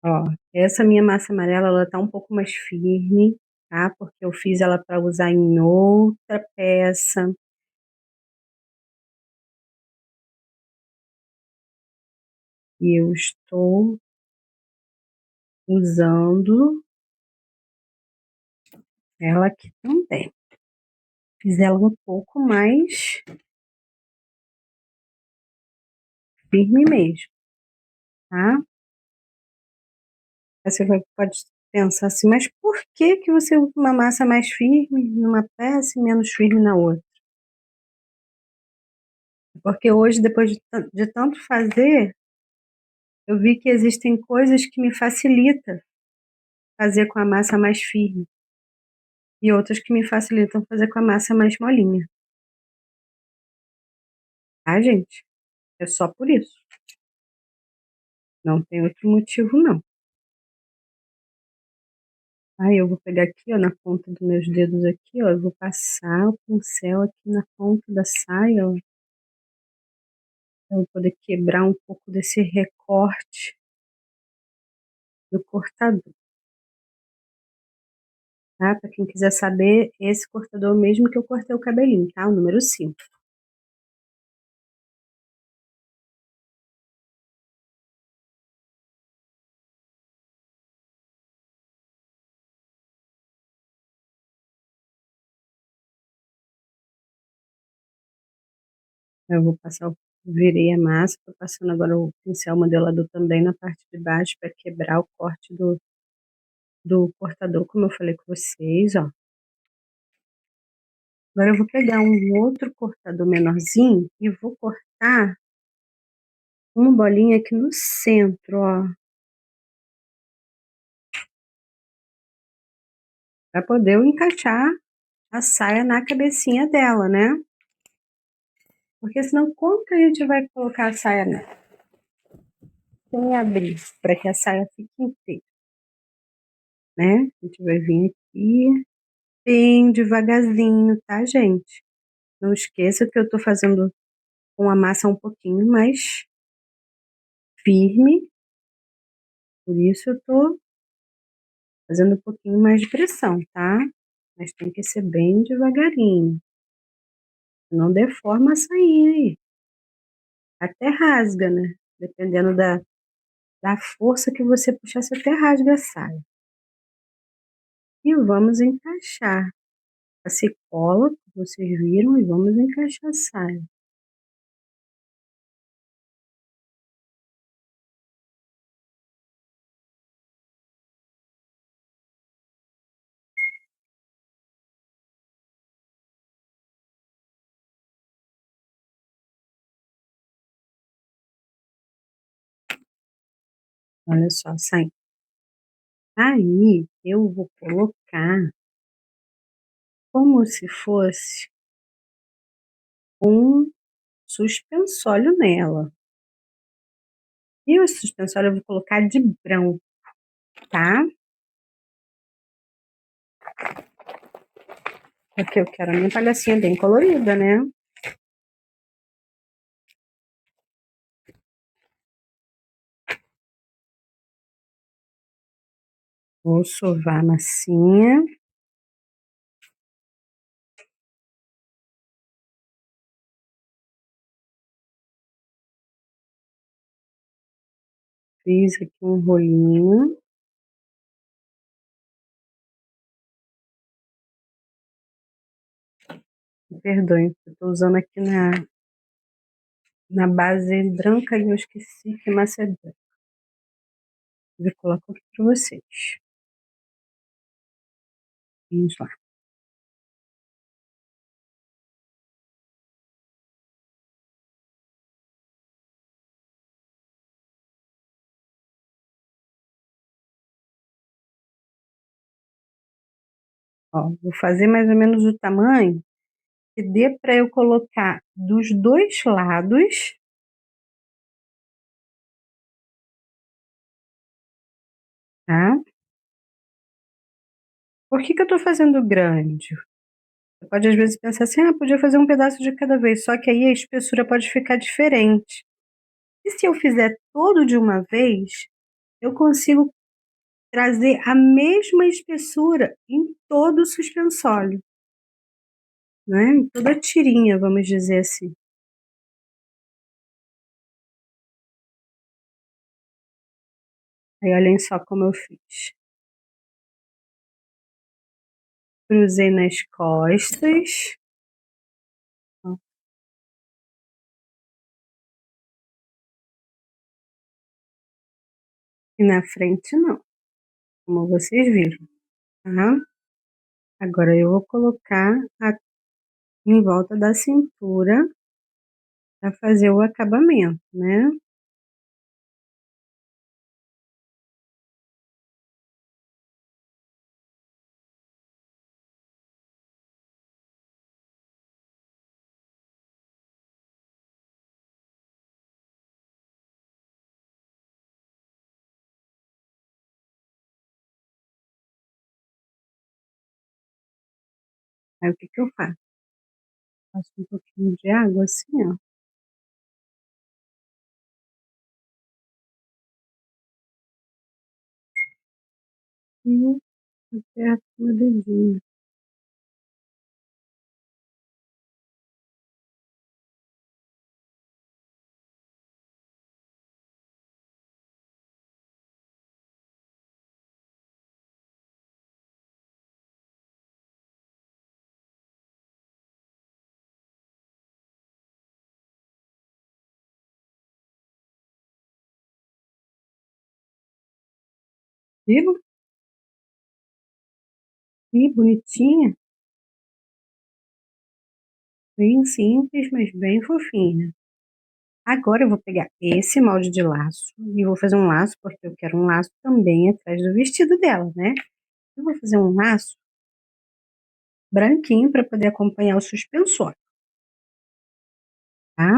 Ó, essa minha massa amarela, ela tá um pouco mais firme, tá? Porque eu fiz ela para usar em outra peça. E eu estou usando ela aqui também. Fiz ela um pouco mais firme mesmo, tá? Aí você pode pensar assim, mas por que que você usa uma massa mais firme numa peça e menos firme na outra? Porque hoje, depois de tanto fazer, eu vi que existem coisas que me facilitam fazer com a massa mais firme e outras que me facilitam fazer com a massa mais molinha, tá, gente? É só por isso. Não tem outro motivo, não. Aí eu vou pegar aqui, ó, na ponta dos meus dedos aqui, ó, eu vou passar o pincel aqui na ponta da saia, ó, pra eu poder quebrar um pouco desse recorte do cortador, tá? Pra quem quiser saber, esse cortador mesmo que eu cortei o cabelinho, tá? O número 5. Eu vou passar, virei a massa, tô passando agora o pincel modelador também na parte de baixo para quebrar o corte do cortador, como eu falei com vocês, ó. Agora eu vou pegar um outro cortador menorzinho e vou cortar uma bolinha aqui no centro, ó, para poder eu encaixar a saia na cabecinha dela, né? Porque senão como que a gente vai colocar a saia nela? Sem abrir, para que a saia fique inteira, né? A gente vai vir aqui bem devagarzinho, tá, gente? Não esqueça que eu tô fazendo com a massa um pouquinho mais firme, por isso eu tô fazendo um pouquinho mais de pressão, tá? Mas tem que ser bem devagarinho, não deforma a sainha aí. Até rasga, né? Dependendo da força que você puxar, você até rasga a saia. E vamos encaixar a cicola, que vocês viram, e vamos encaixar a saia. Olha só, sai. Aí eu vou colocar como se fosse um suspensório nela. E o suspensório eu vou colocar de branco, tá? Porque eu quero a minha palhacinha bem colorida, né? Vou sovar a massinha. Fiz aqui um rolinho. Me perdoe, eu tô usando aqui na base branca e eu esqueci que massa é branca. Eu coloco aqui para vocês. Vamos lá. Ó, vou fazer mais ou menos o tamanho que dê para eu colocar dos dois lados, tá? Por que que eu tô fazendo grande? Você pode às vezes pensar assim, ah, podia fazer um pedaço de cada vez, só que aí a espessura pode ficar diferente. E se eu fizer todo de uma vez, eu consigo trazer a mesma espessura em todo o suspensório, né? Em toda a tirinha, vamos dizer assim. Aí olhem só como eu fiz. Cruzei nas costas, ó, e na frente não, como vocês viram, tá? Agora eu vou colocar em volta da cintura para fazer o acabamento, né? Aí o que que eu faço? Passo um pouquinho de água assim, ó. E aperto no dedinho. Viu? Que bonitinha. Bem simples, mas bem fofinha. Agora eu vou pegar esse molde de laço e vou fazer um laço, porque eu quero um laço também atrás do vestido dela, né? Eu vou fazer um laço branquinho para poder acompanhar o suspensório, tá?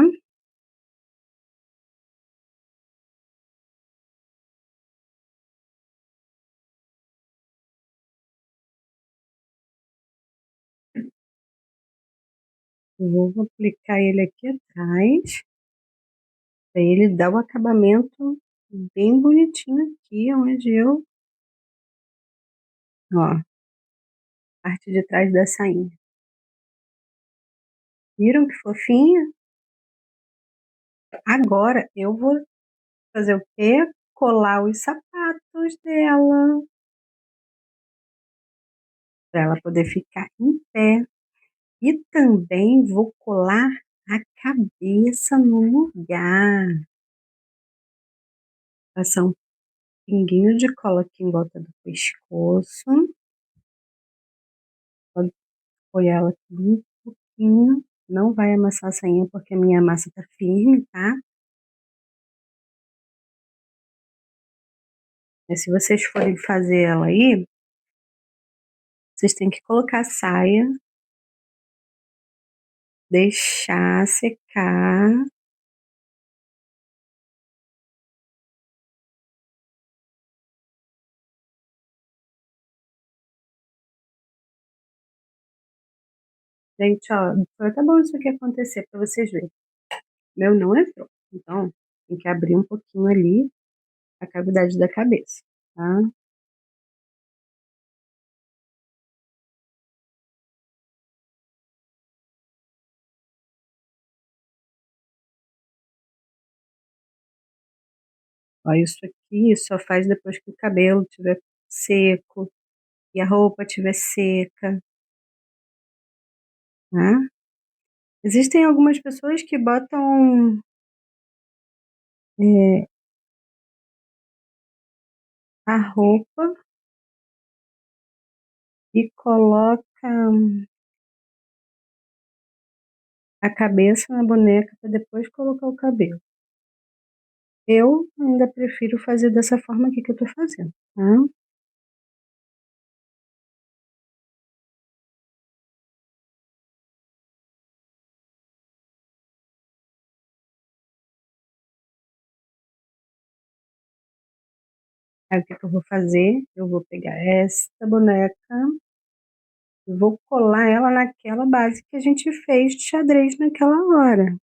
Eu vou aplicar ele aqui atrás, para ele dar o acabamento bem bonitinho aqui, onde eu, ó, parte de trás da sainha. Viram que fofinha? Agora eu vou fazer o quê? Colar os sapatos dela, para ela poder ficar em pé. E também vou colar a cabeça no lugar. Passar um pinguinho de cola aqui em volta do pescoço. Pode apoiar ela aqui um pouquinho. Não vai amassar a sainha porque a minha massa tá firme, tá? Mas se vocês forem fazer ela aí, vocês têm que colocar a saia, deixar secar. Gente, ó, foi até bom isso aqui acontecer para vocês verem. Meu não entrou. Então, tem que abrir um pouquinho ali a cavidade da cabeça, tá? Ó, isso aqui só faz depois que o cabelo estiver seco e a roupa estiver seca, tá? Existem algumas pessoas que botam é, a roupa e colocam a cabeça na boneca para depois colocar o cabelo. Eu ainda prefiro fazer dessa forma aqui que eu tô fazendo, tá? Aí o que que eu vou fazer? Eu vou pegar essa boneca e vou colar ela naquela base que a gente fez de xadrez naquela hora.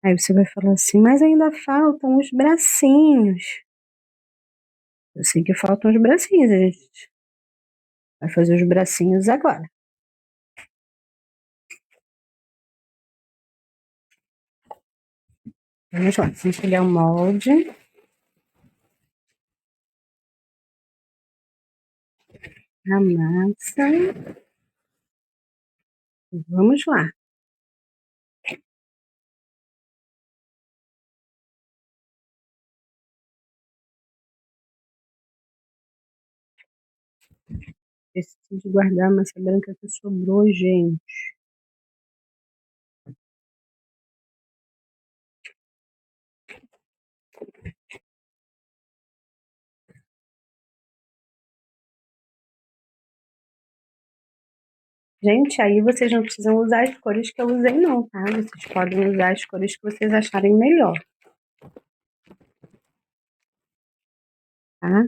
Aí você vai falar assim, mas ainda faltam os bracinhos. Eu sei que faltam os bracinhos, a gente vai fazer os bracinhos agora. Vamos lá, vamos pegar o molde, a massa, e vamos lá. Preciso guardar a massa branca que sobrou, gente. Gente, aí vocês não precisam usar as cores que eu usei não, tá? Vocês podem usar as cores que vocês acharem melhor, tá?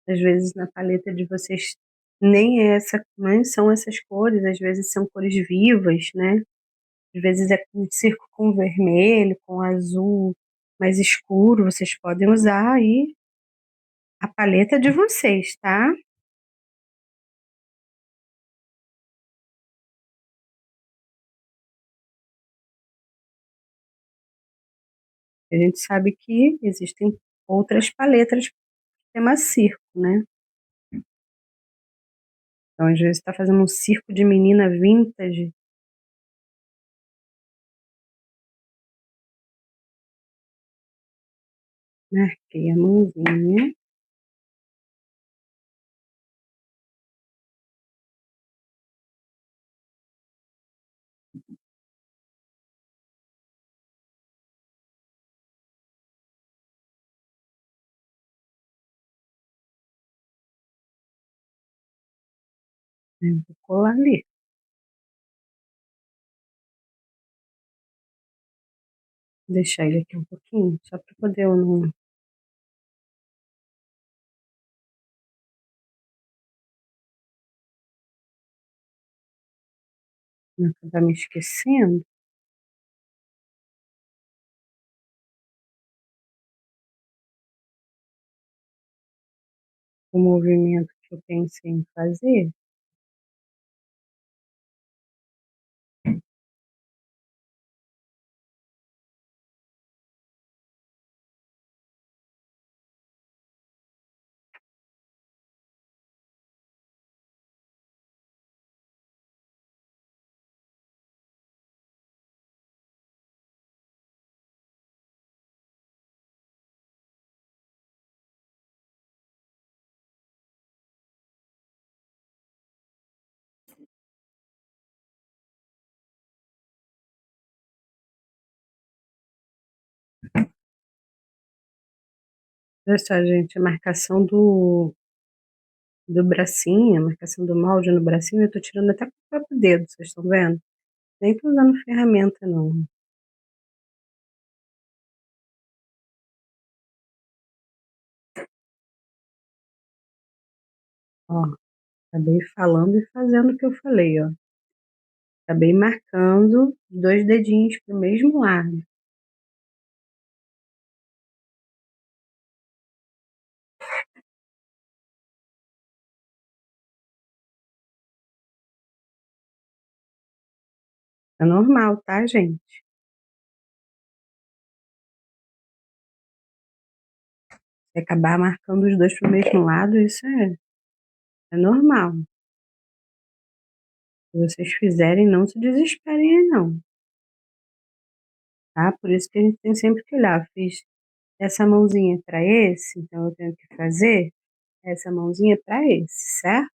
Às vezes na paleta de vocês nem são essas cores, às vezes são cores vivas, né? Às vezes é um circo com vermelho, com azul mais escuro, vocês podem usar aí a paleta de vocês, tá? A gente sabe que existem outras paletas tema circo, né? Então, às vezes, está fazendo um circo de menina vintage, marquei a mãozinha, né? Vou colar ali. Deixar ele aqui um pouquinho, só para poder eu não acabar me esquecendo. O movimento que eu pensei em fazer. Olha só, gente, a marcação do bracinho, a marcação do molde no bracinho, eu tô tirando até com o próprio dedo, vocês estão vendo? Nem tô usando ferramenta, não. Ó, acabei falando e fazendo o que eu falei, ó. Acabei marcando os dois dedinhos pro mesmo lado. É normal, tá, gente? Se acabar marcando os dois pro mesmo lado, isso é normal. Se vocês fizerem, não se desesperem aí não, tá? Por isso que a gente tem sempre que olhar. Fiz essa mãozinha para esse, então eu tenho que fazer essa mãozinha para esse, certo?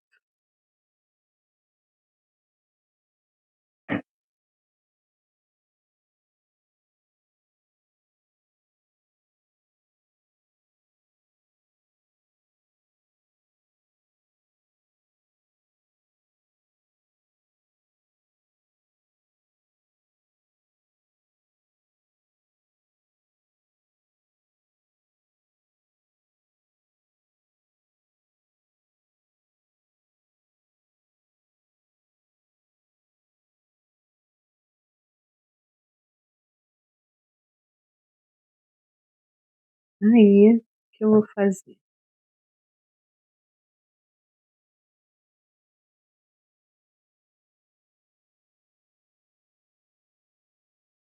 Aí, o que eu vou fazer?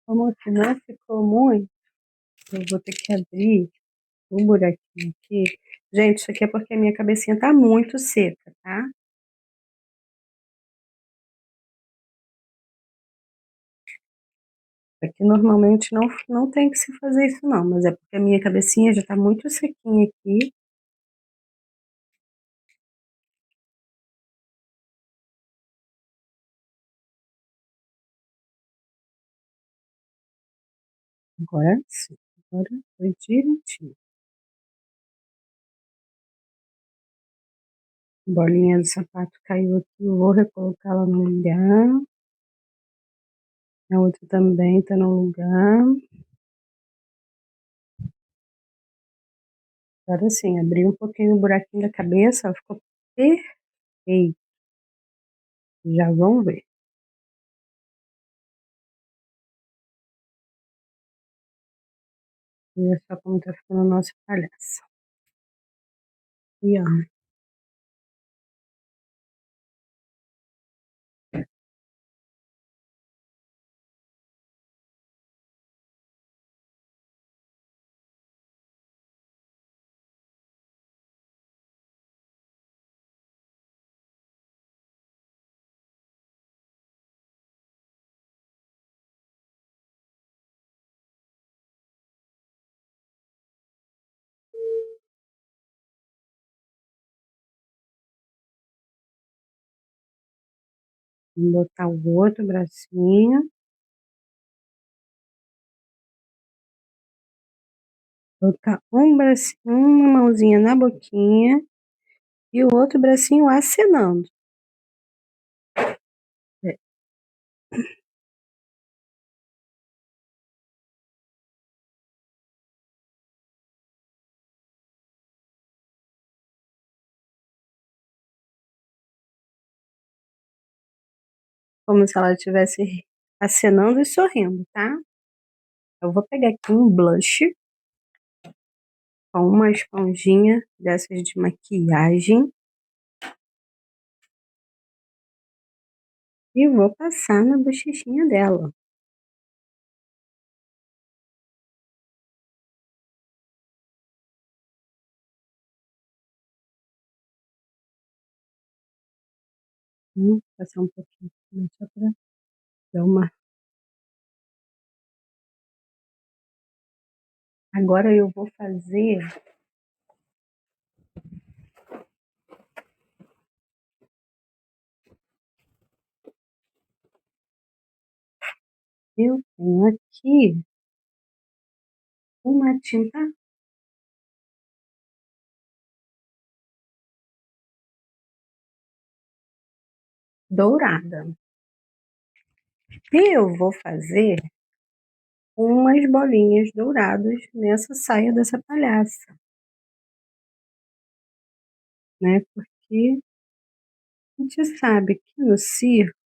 Como que não ficou muito, eu vou ter que abrir um buraquinho aqui. Gente, isso aqui é porque a minha cabecinha tá muito seca, tá? Aqui normalmente não tem que se fazer isso não, mas é porque a minha cabecinha já tá muito sequinha aqui. Agora sim, agora foi direitinho. A bolinha do sapato caiu aqui, eu vou recolocá-la no lugar. A outra também tá no lugar. Agora sim, abri um pouquinho o buraquinho da cabeça, ó, ficou perfeito. Já vão ver. Olha só como tá ficando o nosso palhaço. E ó, vou botar o outro bracinho. Colocar um bracinho, uma mãozinha na boquinha e o outro bracinho acenando. É, como se ela estivesse acenando e sorrindo, tá? Eu vou pegar aqui um blush com uma esponjinha dessas de maquiagem e vou passar na bochechinha dela. Passar um pouquinho também só pra dar uma. Agora eu vou fazer. Eu tenho aqui uma tinta dourada. E eu vou fazer umas bolinhas douradas nessa saia dessa palhaça, né? Porque a gente sabe que no circo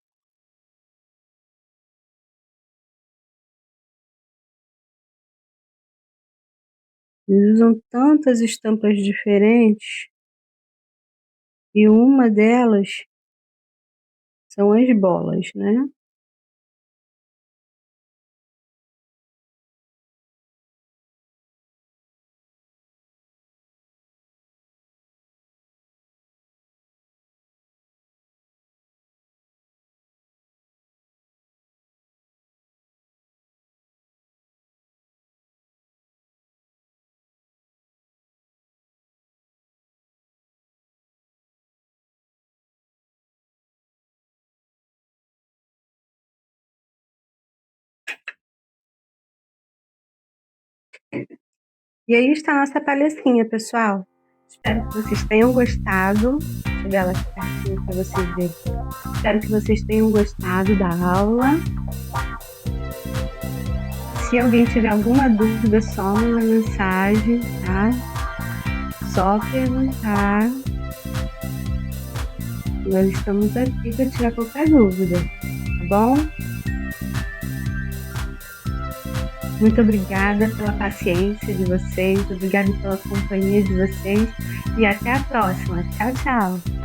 eles usam tantas estampas diferentes e uma delas são as bolas, né? E aí está a nossa palestrinha, pessoal. Espero que vocês tenham gostado. Deixa eu ver ela aqui pertinho para vocês verem. Espero que vocês tenham gostado da aula. Se alguém tiver alguma dúvida, só manda mensagem, tá? Só perguntar. Nós estamos aqui para tirar qualquer dúvida, tá bom? Muito obrigada pela paciência de vocês, obrigada pela companhia de vocês e até a próxima. Tchau, tchau!